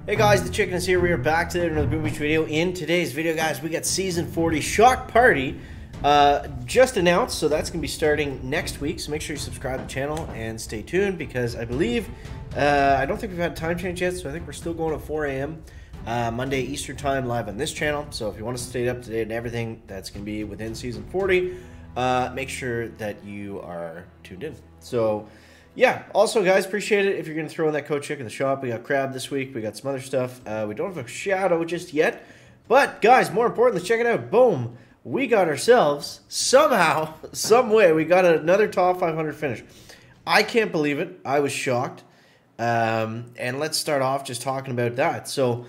Hey guys, the Chicken is here. We are back today with another Boom Beach video. In today's video, guys, we got Season 40 Shock Party just announced, so that's going to be starting next week. So make sure you subscribe to the channel and stay tuned because I believe, I don't think we've had a time change yet, so I think we're still going at 4 a.m. Monday Eastern Time live on this channel. So if you want to stay up to date and everything that's going to be within Season 40, make sure that you are tuned in. So yeah, also guys, appreciate it if you're going to throw in that code check in the shop. We got Crab this week, we got some other stuff. We don't have a shadow just yet, but guys, more importantly, check it out. Boom, we got ourselves, somehow, some way, we got another top 500 finish. I can't believe it. I was shocked. And let's start off just talking about that. So,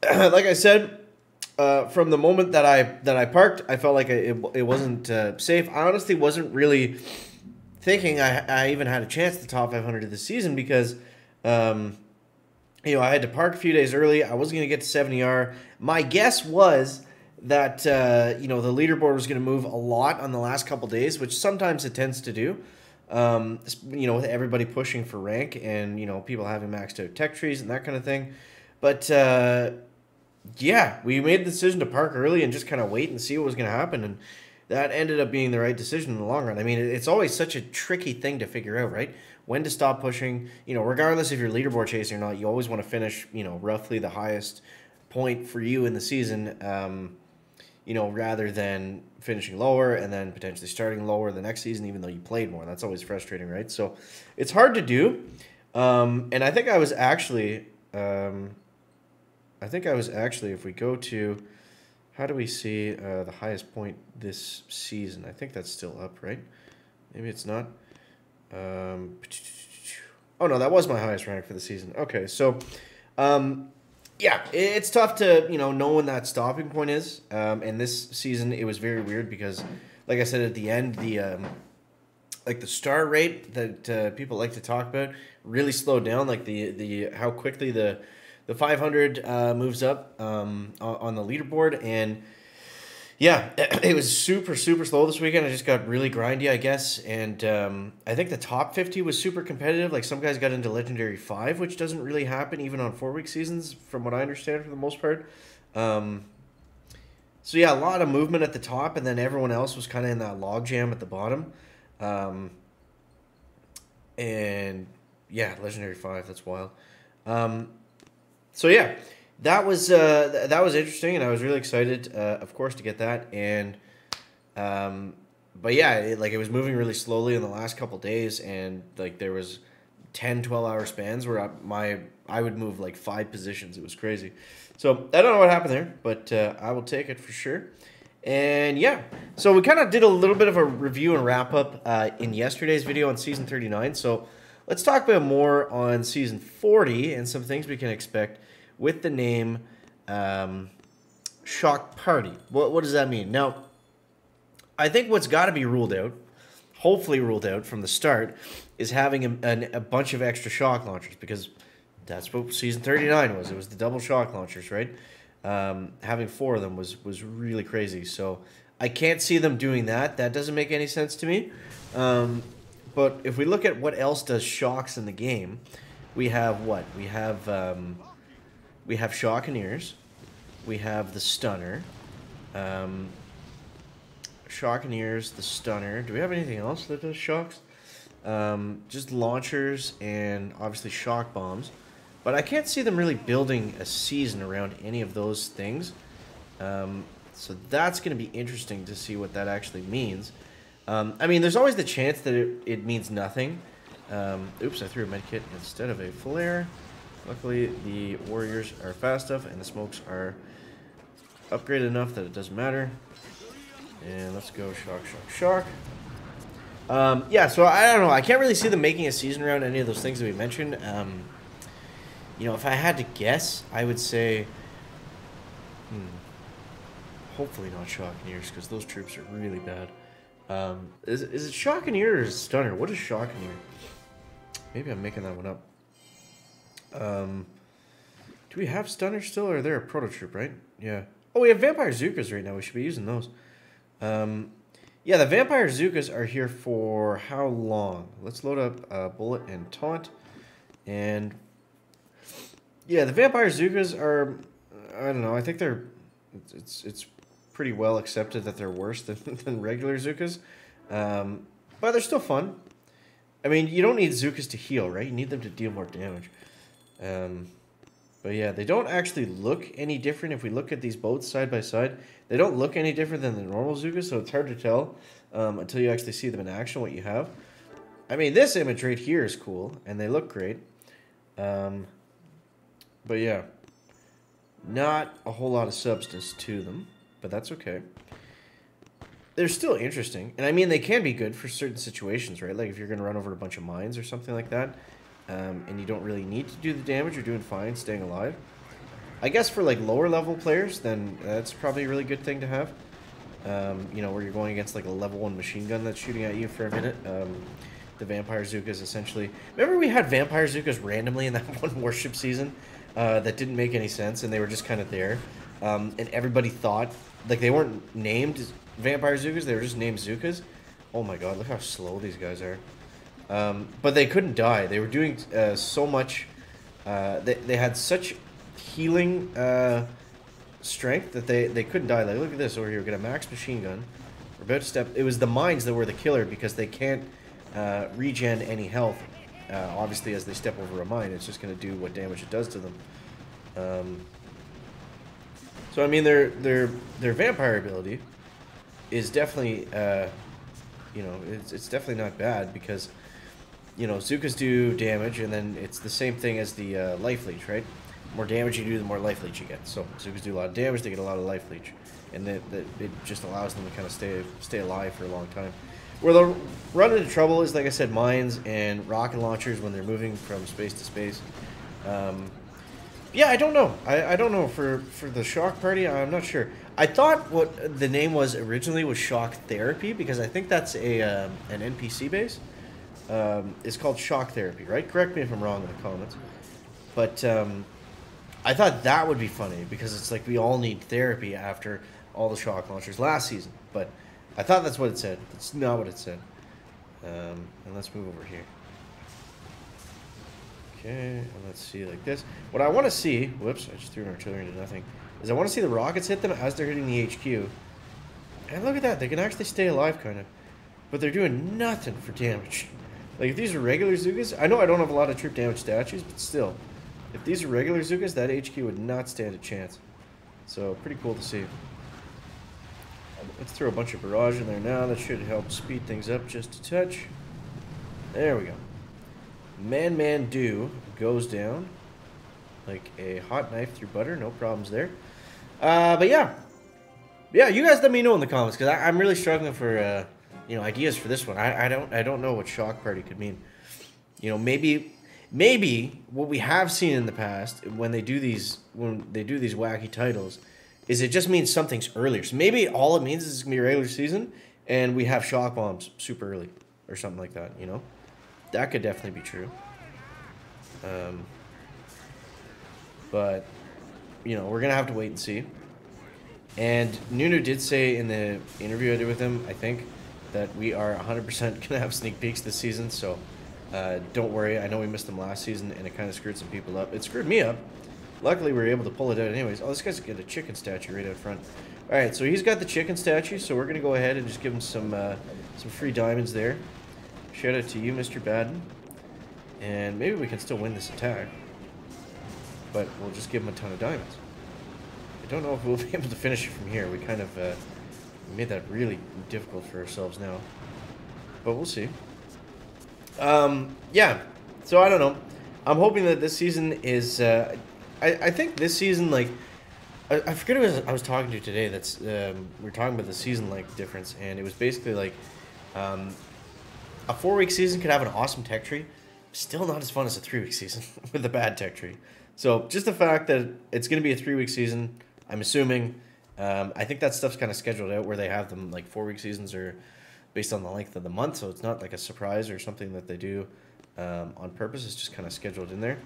like I said, from the moment that I parked, I felt like it wasn't safe. I honestly wasn't really thinking I even had a chance at the top 500 of the season because, you know, I had to park a few days early. I wasn't going to get to 70R. My guess was that, you know, the leaderboard was going to move a lot on the last couple days, which sometimes it tends to do, you know, with everybody pushing for rank and, you know, people having maxed out tech trees and that kind of thing. But, yeah, we made the decision to park early and just kind of wait and see what was going to happen. And that ended up being the right decision in the long run. I mean, it's always such a tricky thing to figure out, right? When to stop pushing. You know, regardless if you're leaderboard chasing or not, you always want to finish, you know, roughly the highest point for you in the season, you know, rather than finishing lower and then potentially starting lower the next season, even though you played more. That's always frustrating, right? So it's hard to do. And I think I was actually, if we go to, how do we see the highest point this season? I think that's still up, right? Maybe it's not. Oh, no, that was my highest rank for the season. Okay, so, yeah, it's tough to, you know when that stopping point is. And this season, it was very weird because, like I said at the end, like the star rate that people like to talk about really slowed down. Like how quickly the 500 moves up on the leaderboard, and yeah, it was super slow this weekend. I just got really grindy, I guess, and I think the top 50 was super competitive. Like some guys got into Legendary 5, which doesn't really happen even on 4-week seasons, from what I understand for the most part. So yeah, a lot of movement at the top, and then everyone else was kind of in that logjam at the bottom. And yeah, Legendary 5, that's wild. So yeah, that was interesting, and I was really excited, of course, to get that. And but yeah, it was moving really slowly in the last couple days, and like there was 10-12 hour spans where I would move like 5 positions. It was crazy. So I don't know what happened there, but I will take it for sure. And yeah, so we kind of did a little bit of a review and wrap up in yesterday's video on Season 39. So let's talk about more on Season 40 and some things we can expect with the name Shock Party. What does that mean? Now, I think what's got to be ruled out, hopefully ruled out from the start, is having a bunch of extra shock launchers, because that's what Season 39 was. It was the double shock launchers, right? Having 4 of them was really crazy. So I can't see them doing that. That doesn't make any sense to me. But if we look at what else does shocks in the game, we have what? We have Shockeneers. We have the Stunner. Shockeneers, the Stunner. Do we have anything else that does shocks? Just launchers and obviously shock bombs. But I can't see them really building a season around any of those things. So that's going to be interesting to see what that actually means. I mean, there's always the chance that it means nothing. Oops, I threw a medkit instead of a flare. Luckily, the warriors are fast enough and the smokes are upgraded enough that it doesn't matter. And let's go shock. Yeah, so I don't know. I can't really see them making a season around any of those things that we mentioned. You know, if I had to guess, I would say, hopefully not Shockeneers, because those troops are really bad. Is it Shockeneer or is it Stunner? What is Shockeneer? Maybe I'm making that one up. Do we have Stunner still, or they're a proto troop, right? Yeah. Oh, we have Vampire Zookas right now. We should be using those. Yeah, the Vampire Zookas are here for how long? Let's load up Bullet and Taunt. And Yeah, the Vampire Zookas are, I don't know, I think they're, it's pretty well accepted that they're worse than regular Zookas. But they're still fun. I mean, you don't need Zookas to heal, right? You need them to deal more damage. But yeah, they don't actually look any different. If we look at these boats side by side, they don't look any different than the normal Zookas, so it's hard to tell until you actually see them in action what you have. I mean, this image right here is cool, and they look great. But yeah, not a whole lot of substance to them, but that's okay. They're still interesting, and I mean, they can be good for certain situations, right? Like if you're going to run over a bunch of mines or something like that, and you don't really need to do the damage, you're doing fine staying alive. I guess for like lower level players, then that's probably a really good thing to have. You know, where you're going against like a level 1 machine gun that's shooting at you for a minute. The Vampire Zookas essentially... Remember we had Vampire Zookas randomly in that one Warship season that didn't make any sense, and they were just kind of there. And everybody thought... Like, they weren't named Vampire Zookas, they were just named Zookas. Oh my god, look how slow these guys are. But they couldn't die. They were doing so much... They had such healing strength that they couldn't die. Like, look at this over here. We got a max machine gun. We're about to step... It was the mines that were the killer because they can't regen any health. Obviously, as they step over a mine, it's just going to do what damage it does to them. So I mean, their vampire ability is definitely, you know, it's definitely not bad because, you know, Zookas do damage, and then it's the same thing as the life leech, right? The more damage you do, the more life leech you get. So Zookas do a lot of damage, they get a lot of life leech, and it just allows them to kind of stay alive for a long time. Where they'll run into trouble is, like I said, mines and rocket launchers when they're moving from space to space. Yeah, I don't know. I don't know. For the shock party, I'm not sure. I thought what the name was originally was Shock Therapy, because I think that's an NPC base. It's called Shock Therapy, right? Correct me if I'm wrong in the comments. But I thought that would be funny, because it's like we all need therapy after all the shock launchers last season. But I thought that's what it said. That's not what it said. And let's move over here. Okay, and let's see like this. What I want to see, whoops, I just threw an artillery into nothing, is I want to see the rockets hit them as they're hitting the HQ. And look at that, they can actually stay alive, kind of. But they're doing nothing for damage. Like, if these are regular Zookas, I know I don't have a lot of troop damage statues, but still. If these are regular Zookas, that HQ would not stand a chance. So, pretty cool to see. Let's throw a bunch of barrage in there now. That should help speed things up just a touch. There we go. Man Do goes down like a hot knife through butter. No problems there. But yeah, you guys let me know in the comments, because I'm really struggling for you know, ideas for this one. I don't know what shock party could mean. You know, maybe what we have seen in the past when they do these wacky titles is it just means something's earlier. So maybe all it means is it's gonna be a regular season and we have shock bombs super early or something like that. You know. That could definitely be true. But, you know, we're going to have to wait and see. And Nunu did say in the interview I did with him, I think, that we are 100% going to have sneak peeks this season. So, don't worry. I know we missed them last season, and it kind of screwed some people up. It screwed me up. Luckily, we were able to pull it out anyways. Oh, this guy's got a chicken statue right out front. All right, so he's got the chicken statue, so we're going to go ahead and just give him some free diamonds there. Shout out to you, Mr. Baden. And maybe we can still win this attack. But we'll just give him a ton of diamonds. I don't know if we'll be able to finish it from here. We kind of made that really difficult for ourselves now. But we'll see. Yeah. So I don't know. I'm hoping that this season is... I think this season, like... I forget who I was talking to today. That's we were talking about the season like difference. And it was basically like... a 4-week season could have an awesome tech tree, still not as fun as a 3-week season with a bad tech tree. So just the fact that it's going to be a 3-week season, I'm assuming, I think that stuff's kind of scheduled out where they have them like 4-week seasons are based on the length of the month, so it's not like a surprise or something that they do on purpose. It's just kind of scheduled in there.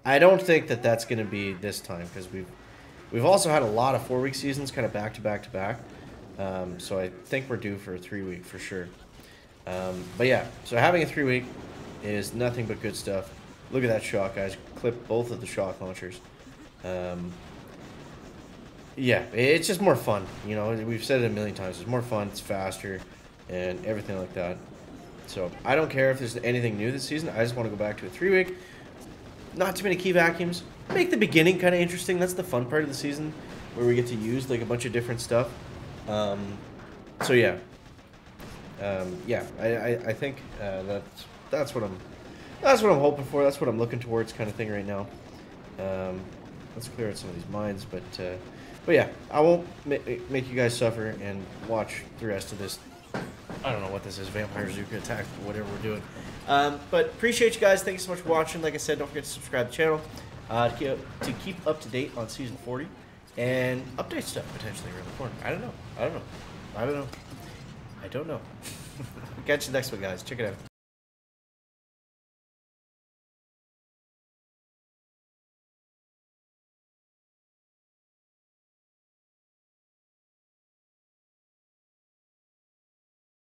I don't think that that's going to be this time, because we've also had a lot of 4-week seasons kind of back to back to back. So I think we're due for a 3-week for sure. But yeah, so having a 3-week is nothing but good stuff. Look at that shock, guys. Clip both of the shock launchers. Yeah, it's just more fun. You know, we've said it a million times. It's more fun. It's faster, and everything like that. So I don't care if there's anything new this season. I just want to go back to a 3-week. Not too many key vacuums. Make the beginning kind of interesting. That's the fun part of the season, where we get to use like a bunch of different stuff. So yeah, yeah. I think that's what I'm hoping for. That's what I'm looking towards, kind of thing right now. Let's clear out some of these mines, but yeah, I won't make you guys suffer and watch the rest of this. I don't know what this is, Vampire Zuka attack, whatever we're doing. But appreciate you guys. Thank you so much for watching. Like I said, don't forget to subscribe to the channel to keep up to date on Season 40 and update stuff potentially around the corner. I don't know. Catch you next one, guys. Check it out.